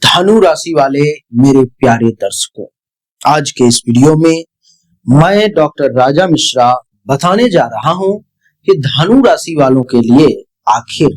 धनु राशि वाले मेरे प्यारे दर्शकों, आज के इस वीडियो में मैं डॉक्टर राजा मिश्रा बताने जा रहा हूं कि धनु राशि वालों के लिए आखिर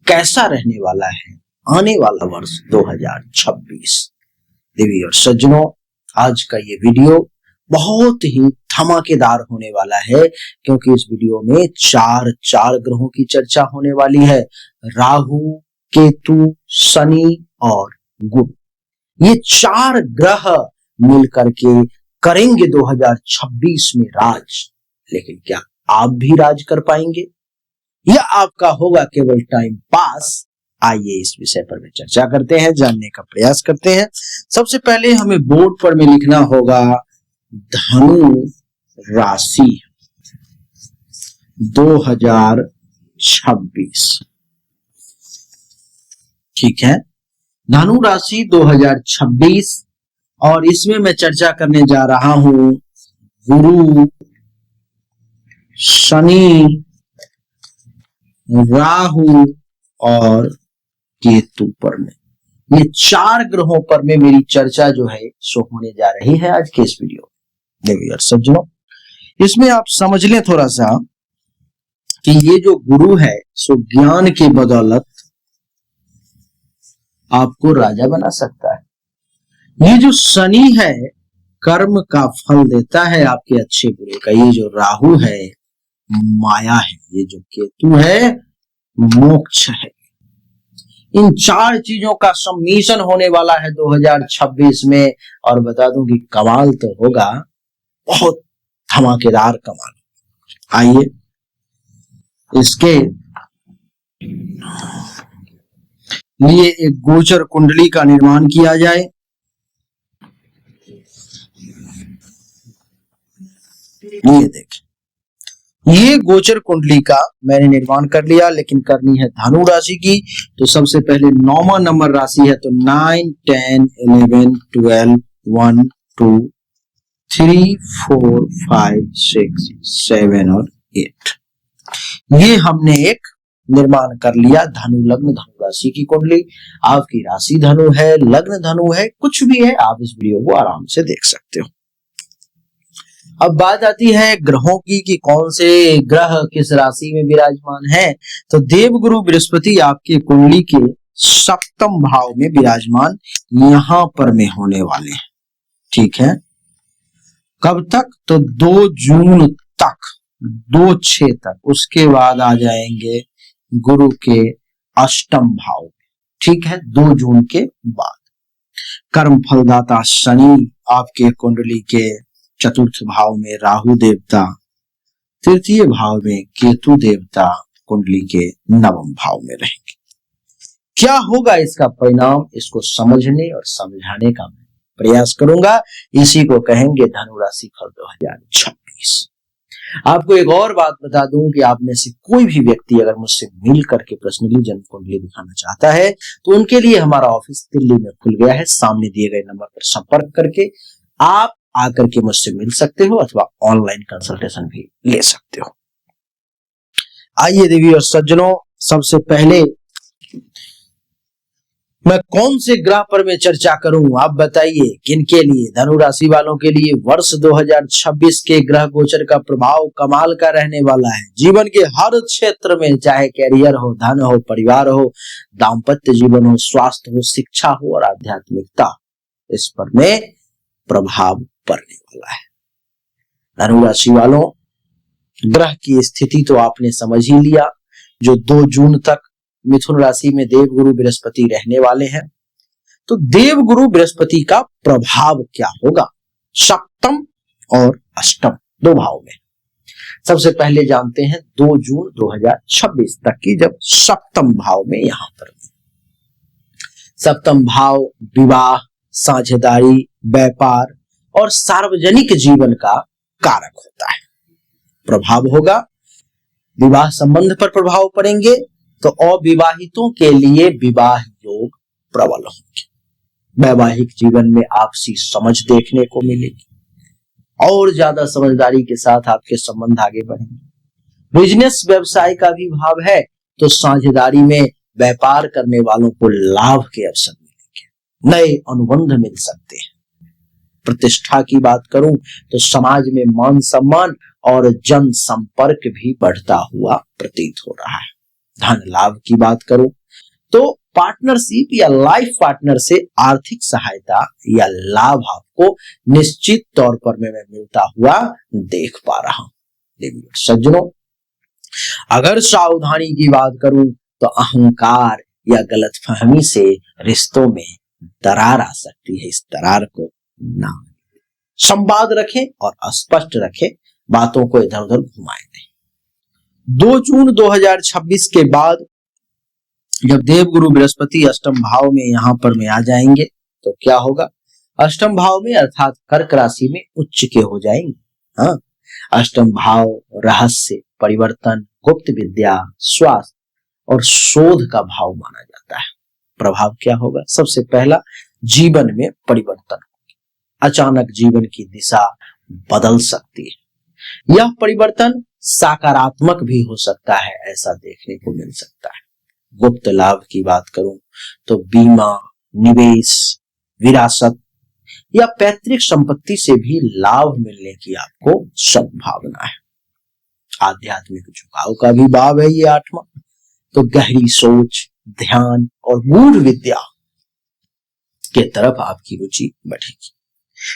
कैसा रहने वाला है आने वाला वर्ष 2026। देवी और सज्जनों, आज का ये वीडियो बहुत ही धमाकेदार होने वाला है क्योंकि इस वीडियो में चार ग्रहों की चर्चा होने वाली है। राहु, केतु, शनि और गुरु, ये चार ग्रह मिलकर के करेंगे 2026 में राज। लेकिन क्या आप भी राज कर पाएंगे या आपका होगा केवल टाइम पास? आइए इस विषय पर भी चर्चा करते हैं, जानने का प्रयास करते हैं। सबसे पहले हमें बोर्ड पर में लिखना होगा धनु राशि 2026। ठीक है, धनु राशि 2026, और इसमें मैं चर्चा करने जा रहा हूं गुरु, शनि, राहु और केतु पर में। ये चार ग्रहों पर में मेरी चर्चा जो है सो होने जा रही है आज के इस वीडियो। देखिए सज्जनों, इसमें आप समझ लें थोड़ा सा कि ये जो गुरु है सो ज्ञान के बदौलत आपको राजा बना सकता है। ये जो शनि है कर्म का फल देता है आपके अच्छे बुरे का। ये जो राहु है माया है। ये जो केतु है मोक्ष है। इन चार चीजों का सम्मिश्रण होने वाला है 2026 में, और बता दूं कि कमाल तो होगा, बहुत धमाकेदार कमाल। आइए इसके लिए एक गोचर कुंडली का निर्माण किया जाए। ये देखें, ये गोचर कुंडली का मैंने निर्माण कर लिया, लेकिन करनी है धनु राशि की। तो सबसे पहले 9वां नंबर राशि है, तो 9, 10, 11, 12, 1, 2, 3, 4, 5, 6, 7 और 8। ये हमने एक निर्माण कर लिया धनु लग्न धनु राशि की कुंडली। आपकी राशि धनु है, लग्न धनु है, कुछ भी है, आप इस वीडियो को आराम से देख सकते हो। अब बात आती है ग्रहों की कि कौन से ग्रह किस राशि में विराजमान है। तो देवगुरु बृहस्पति आपकी कुंडली के सप्तम भाव में विराजमान यहां पर में होने वाले हैं। ठीक है, कब तक? तो 2 जून तक, 2/6 तक। उसके बाद आ जाएंगे गुरु के अष्टम भाव में। ठीक है, 2 जून के बाद। कर्म फलदाता शनि आपके कुंडली के चतुर्थ भाव में, राहु देवता तृतीय भाव में, केतु देवता कुंडली के नवम भाव में रहेंगे। क्या होगा इसका परिणाम, इसको समझने और समझाने का मैं प्रयास करूंगा। इसी को कहेंगे धनु राशि फल 2026। आपको एक और बात बता दूं कि आप में से कोई भी व्यक्ति अगर मुझसे मिल करके पर्सनली जन्म कुंडली दिखाना चाहता है तो उनके लिए हमारा ऑफिस दिल्ली में खुल गया है। सामने दिए गए नंबर पर संपर्क करके आप आकर के मुझसे मिल सकते हो अथवा ऑनलाइन कंसल्टेशन भी ले सकते हो। आइए देवी और सज्जनों, सबसे पहले मैं कौन से ग्रह पर मैं चर्चा करूं, आप बताइए किनके लिए? धनु राशि वालों के लिए वर्ष 2026 के ग्रह गोचर का प्रभाव कमाल का रहने वाला है। जीवन के हर क्षेत्र में, चाहे कैरियर हो, धन हो, परिवार हो, दाम्पत्य जीवन हो, स्वास्थ्य हो, शिक्षा हो और आध्यात्मिकता, इस पर में प्रभाव पड़ने वाला है। धनु राशि वालों, ग्रह की स्थिति तो आपने समझ ही लिया। जो 2 जून तक मिथुन राशि में देवगुरु बृहस्पति रहने वाले हैं, तो देवगुरु बृहस्पति का प्रभाव क्या होगा सप्तम और अष्टम 2 भाव में। सबसे पहले जानते हैं 2 जून 2026 तक की, जब सप्तम भाव में, यहां पर सप्तम भाव विवाह, साझेदारी, व्यापार और सार्वजनिक जीवन का कारक होता है। प्रभाव होगा, विवाह संबंध पर प्रभाव पड़ेंगे, तो अविवाहितों के लिए विवाह योग प्रबल होंगे। वैवाहिक जीवन में आपसी समझ देखने को मिलेगी और ज्यादा समझदारी के साथ आपके संबंध आगे बढ़ेंगे। बिजनेस व्यवसाय का भी भाव है, तो साझेदारी में व्यापार करने वालों को लाभ के अवसर मिलेंगे। नए अनुबंध मिल सकते हैं। प्रतिष्ठा की बात करूं तो समाज में मान सम्मान और जन संपर्क भी बढ़ता हुआ प्रतीत हो रहा है। धन लाभ की बात करूं तो पार्टनरशिप या लाइफ पार्टनर से आर्थिक सहायता या लाभ आपको निश्चित तौर पर मैं मिलता हुआ देख पा रहा हूं। सज्जनों, अगर सावधानी की बात करूं तो अहंकार या गलतफहमी से रिश्तों में दरार आ सकती है। इस दरार को ना संवाद रखें और स्पष्ट रखें, बातों को इधर उधर घुमाएं नहीं। 2 जून 2026 के बाद जब देवगुरु बृहस्पति अष्टम भाव में यहां पर में आ जाएंगे तो क्या होगा? अष्टम भाव में अर्थात कर्क राशि में उच्च के हो जाएंगे। हाँ, अष्टम भाव रहस्य, परिवर्तन, गुप्त विद्या, स्वास्थ्य और शोध का भाव माना जाता है। प्रभाव क्या होगा? सबसे पहला, जीवन में परिवर्तन। अचानक जीवन की दिशा बदल सकती है। यह परिवर्तन सकारात्मक भी हो सकता है, ऐसा देखने को मिल सकता है। गुप्त लाभ की बात करूं तो बीमा, निवेश, विरासत या पैतृक संपत्ति से भी लाभ मिलने की आपको संभावना है। आध्यात्मिक झुकाव का भी भाव है ये 8वां, तो गहरी सोच, ध्यान और गूढ़ विद्या के तरफ आपकी रुचि बढ़ेगी।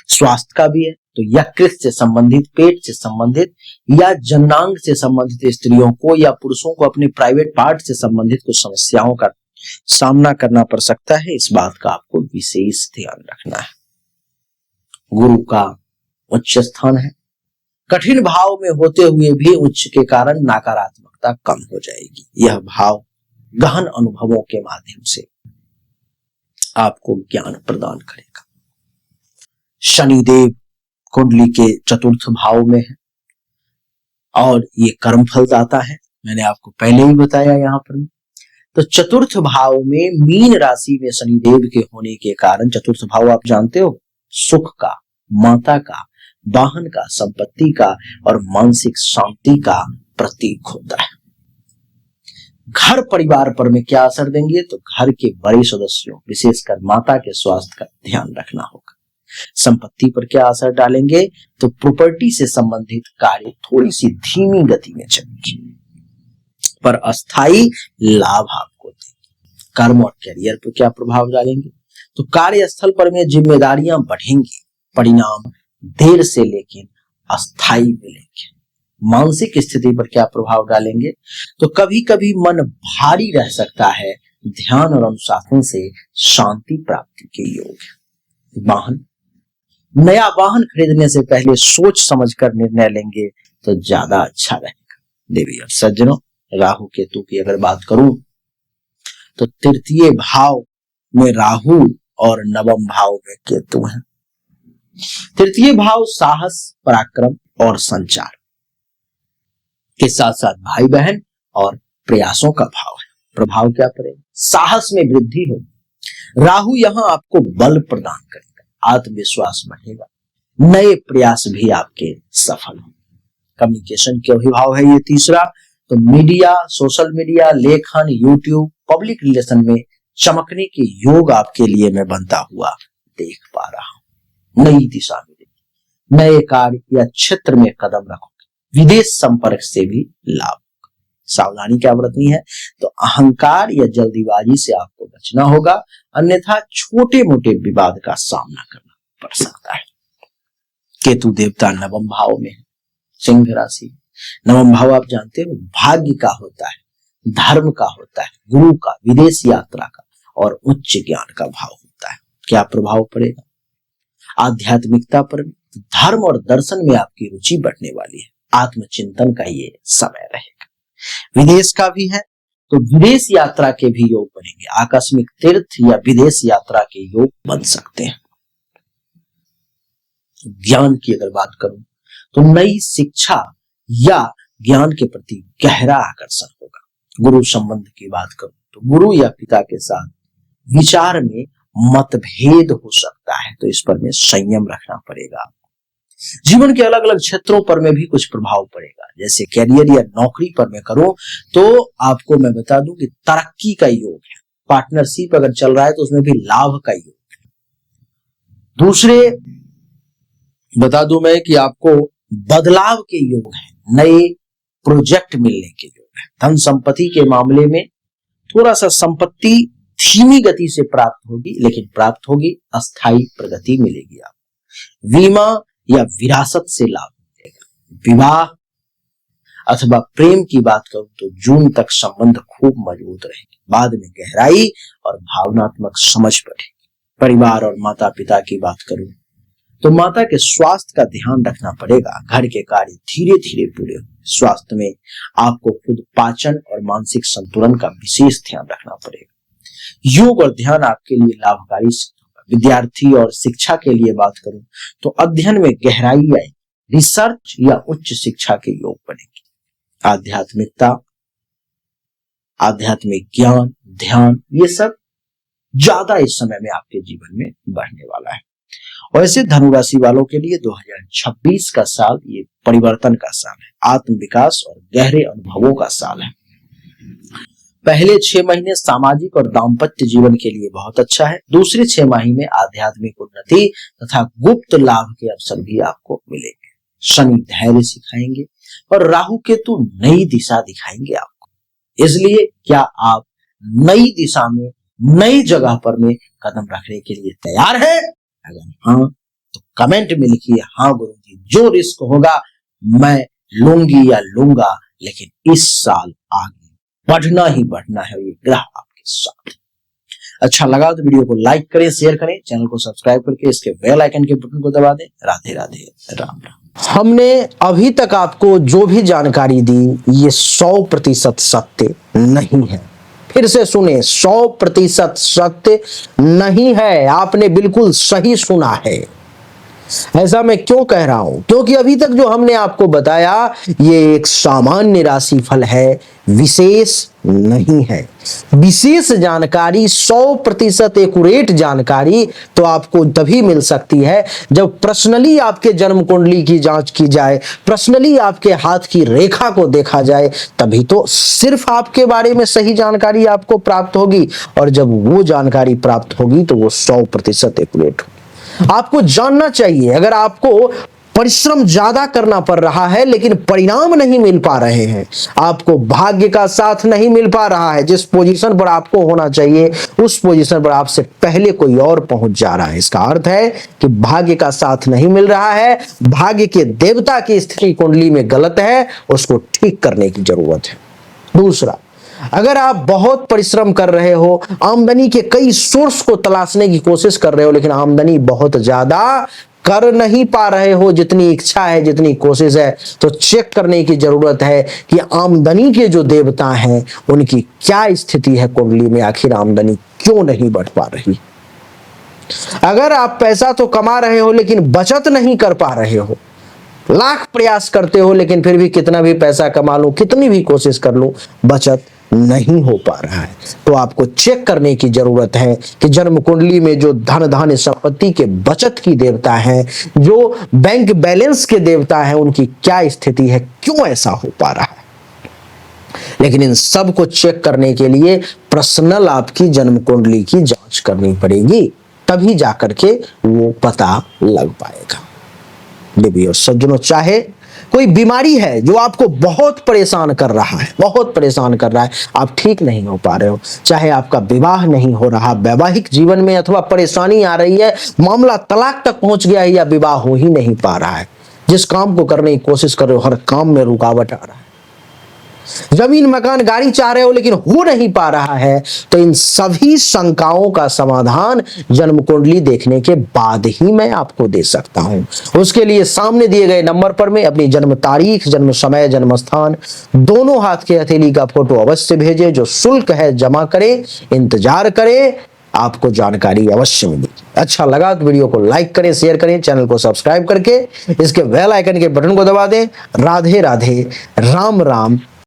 स्वास्थ्य का भी है, तो यकृत से संबंधित, पेट से संबंधित या जननांग से संबंधित स्त्रियों को या पुरुषों को अपने प्राइवेट पार्ट से संबंधित कुछ समस्याओं का सामना करना पड़ सकता है। इस बात का आपको विशेष ध्यान रखना है। गुरु का उच्च स्थान है, कठिन भाव में होते हुए भी उच्च के कारण नकारात्मकता कम हो जाएगी। यह भाव गहन अनुभवों के माध्यम से आपको ज्ञान प्रदान करेगा। शनिदेव कुंडली के चतुर्थ भाव में है और ये कर्म फल दाता है, मैंने आपको पहले ही बताया यहाँ पर। तो चतुर्थ भाव में मीन राशि में शनिदेव के होने के कारण, चतुर्थ भाव आप जानते हो, सुख का, माता का, वाहन का, संपत्ति का और मानसिक शांति का प्रतीक होता है। घर परिवार पर में क्या असर देंगे? तो घर के बड़े सदस्यों, विशेषकर माता के स्वास्थ्य का ध्यान रखना होगा। संपत्ति पर क्या असर डालेंगे? तो प्रॉपर्टी से संबंधित कार्य थोड़ी सी धीमी गति में चलेंगे पर अस्थायी लाभ आपको देंगे। कर्म और करियर पर क्या प्रभाव डालेंगे? तो कार्यस्थल पर में जिम्मेदारियां बढ़ेंगी, परिणाम देर से लेकिन अस्थायी मिलेंगे। मानसिक स्थिति पर क्या प्रभाव डालेंगे? तो कभी कभी मन भारी रह सकता है, ध्यान और अनुशासन से शांति प्राप्ति के योग है। वाहन, नया वाहन खरीदने से पहले सोच समझकर निर्णय लेंगे तो ज्यादा अच्छा रहेगा। देवी और सज्जनों, राहु केतु की अगर बात करूं तो तृतीय भाव में राहु और नवम भाव में केतु है। तृतीय भाव साहस, पराक्रम और संचार के साथ साथ भाई बहन और प्रयासों का भाव है। प्रभाव क्या पड़ेगा? साहस में वृद्धि होगी। राहु यहां आपको बल प्रदान करेगा, आत्मविश्वास बढ़ेगा, नए प्रयास भी आपके सफल होंगे। कम्युनिकेशन के अभिभाव है ये तीसरा, तो मीडिया, सोशल मीडिया, लेखन, यूट्यूब, पब्लिक रिलेशन में चमकने के योग आपके लिए मैं बनता हुआ देख पा रहा हूं। नई दिशा मिलेगी, नए कार्य या क्षेत्र में कदम रखोगे, विदेश संपर्क से भी लाभ। सावधानी क्या बरतनी है? तो अहंकार या जल्दीबाजी से आपको बचना होगा, अन्यथा छोटे मोटे विवाद का सामना करना पड़ सकता है। केतु देवता नवम भाव में है, सिंह राशि। नवम भाव आप जानते हो भाग्य का होता है, धर्म का होता है, गुरु का, विदेश यात्रा का और उच्च ज्ञान का भाव होता है। क्या प्रभाव पड़ेगा? आध्यात्मिकता पर, धर्म और दर्शन में आपकी रुचि बढ़ने वाली है। आत्मचिंतन का ये समय रहेगा। विदेश का भी है, तो विदेश यात्रा के भी योग बनेंगे। आकस्मिक तीर्थ या विदेश यात्रा के योग बन सकते हैं। ज्ञान की अगर बात करूं तो नई शिक्षा या ज्ञान के प्रति गहरा आकर्षण होगा। गुरु संबंध की बात करूं तो गुरु या पिता के साथ विचार में मतभेद हो सकता है, तो इस पर में संयम रखना पड़ेगा। जीवन के अलग अलग क्षेत्रों पर में भी कुछ प्रभाव पड़ेगा, जैसे कैरियर या नौकरी पर मैं करूं तो आपको मैं बता दूं कि तरक्की का योग है। पार्टनरशिप अगर चल रहा है तो उसमें भी लाभ का योग है। दूसरे बता दूं मैं कि आपको बदलाव के योग है, नए प्रोजेक्ट मिलने के योग है। धन संपत्ति के मामले में थोड़ा सा संपत्ति धीमी गति से प्राप्त होगी, लेकिन प्राप्त होगी, अस्थायी प्रगति मिलेगी आपको। बीमा या विरासत से लाभ मिलेगा। विवाह अथवा प्रेम की बात करूं तो जून तक संबंध खूब मजबूत रहेंगे, बाद में गहराई और भावनात्मक समझ बढ़ेगी। परिवार और माता पिता की बात करूं तो माता के स्वास्थ्य का ध्यान रखना पड़ेगा। घर के कार्य धीरे धीरे पूरे होंगे। स्वास्थ्य में आपको खुद पाचन और मानसिक संतुलन का विशेष ध्यान रखना पड़ेगा। योग और ध्यान आपके लिए लाभकारी सिद्ध होगा। विद्यार्थी और शिक्षा के लिए बात करूं तो अध्ययन में गहराई आए, रिसर्च या उच्च शिक्षा के योग बनेंगे। आध्यात्मिकता, आध्यात्मिक ज्ञान, ध्यान, ये सब ज्यादा इस समय में आपके जीवन में बढ़ने वाला है। वैसे धनु राशि वालों के लिए 2026 का साल ये परिवर्तन का साल है, आत्म विकास और गहरे अनुभवों का साल है। पहले 6 महीने सामाजिक और दाम्पत्य जीवन के लिए बहुत अच्छा है। दूसरे 6 माही में आध्यात्मिक उन्नति तथा गुप्त लाभ के अवसर भी आपको मिलेंगे। शनि धैर्य सिखाएंगे और राहु केतु नई दिशा दिखाएंगे आपको। इसलिए क्या आप नई दिशा में, नई जगह पर में कदम रखने के लिए तैयार हैं? अगर हाँ तो कमेंट में लिखिए, हाँ गुरुजी, जो रिस्क होगा मैं लूंगी या लूंगा, लेकिन इस साल आगे बढ़ना ही बढ़ना है, ये ग्रह आपके साथ। अच्छा लगा तो वीडियो को लाइक करें, शेयर करें, चैनल को सब्सक्राइब करके इसके बेल आइकन के बटन को दबा दें। राधे राधे, राम राम। हमने अभी तक आपको जो भी जानकारी दी ये 100% सत्य नहीं है। फिर से सुने, 100% सत्य नहीं है। आपने बिल्कुल सही सुना है। ऐसा मैं क्यों कह रहा हूं? क्योंकि अभी तक जो हमने आपको बताया ये एक सामान्य राशि फल है, विशेष नहीं है। विशेष जानकारी, 100% एक्यूरेट जानकारी तो आपको तभी मिल सकती है जब पर्सनली आपके जन्म कुंडली की जांच की जाए, पर्सनली आपके हाथ की रेखा को देखा जाए, तभी तो सिर्फ आपके बारे में सही जानकारी आपको प्राप्त होगी। और जब वो जानकारी प्राप्त होगी तो वो 100% एक्यूरेट होगी। आपको जानना चाहिए, अगर आपको परिश्रम ज्यादा करना पड़ रहा है लेकिन परिणाम नहीं मिल पा रहे हैं, आपको भाग्य का साथ नहीं मिल पा रहा है, जिस पोजीशन पर आपको होना चाहिए उस पोजीशन पर आपसे पहले कोई और पहुंच जा रहा है, इसका अर्थ है कि भाग्य का साथ नहीं मिल रहा है, भाग्य के देवता की स्थिति कुंडली में गलत है, उसको ठीक करने की जरूरत है। दूसरा, अगर आप बहुत परिश्रम कर रहे हो, आमदनी के कई सोर्स को तलाशने की कोशिश कर रहे हो, लेकिन आमदनी बहुत ज्यादा कर नहीं पा रहे हो जितनी इच्छा है, जितनी कोशिश है, तो चेक करने की जरूरत है कि आमदनी के जो देवता हैं उनकी क्या स्थिति है कुंडली में, आखिर आमदनी क्यों नहीं बढ़ पा रही। अगर आप पैसा तो कमा रहे हो लेकिन बचत नहीं कर पा रहे हो, लाख प्रयास करते हो लेकिन फिर भी कितना भी पैसा कमा लो, कितनी भी कोशिश कर लो, बचत नहीं हो पा रहा है, तो आपको चेक करने की जरूरत है कि जन्म कुंडली में जो धन धान्य संपत्ति के बचत की देवता है, जो बैंक बैलेंस के देवता है, उनकी क्या स्थिति है, क्यों ऐसा हो पा रहा है। लेकिन इन सब को चेक करने के लिए पर्सनल आपकी जन्म कुंडली की जांच करनी पड़ेगी, तभी जाकर के वो पता लग पाएगा। देवी और सज्जनों, चाहे कोई बीमारी है जो आपको बहुत परेशान कर रहा है, बहुत परेशान कर रहा है, आप ठीक नहीं हो पा रहे हो, चाहे आपका विवाह नहीं हो रहा, वैवाहिक जीवन में अथवा परेशानी आ रही है, मामला तलाक तक पहुंच गया है या विवाह हो ही नहीं पा रहा है, जिस काम को करने की कोशिश कर रहे हो हर काम में रुकावट आ रहा है, जमीन मकान गाड़ी चाह रहे हो लेकिन हो नहीं पा रहा है, तो इन सभी शंकाओं का समाधान जन्म कुंडली देखने के बाद ही मैं आपको दे सकता हूं। उसके लिए सामने दिए गए नंबर पर में अपनी जन्म तारीख, जन्म समय, जन्म स्थान, दोनों हाथ के हथेली का फोटो अवश्य भेजें। जो शुल्क है जमा करें, इंतजार करें, आपको जानकारी अवश्य मिलेगी। अच्छा लगा तो वीडियो को लाइक करें, शेयर करें, चैनल को सब्सक्राइब करके इसके बेल आइकन के बटन को दबा दें। राधे राधे, राम राम।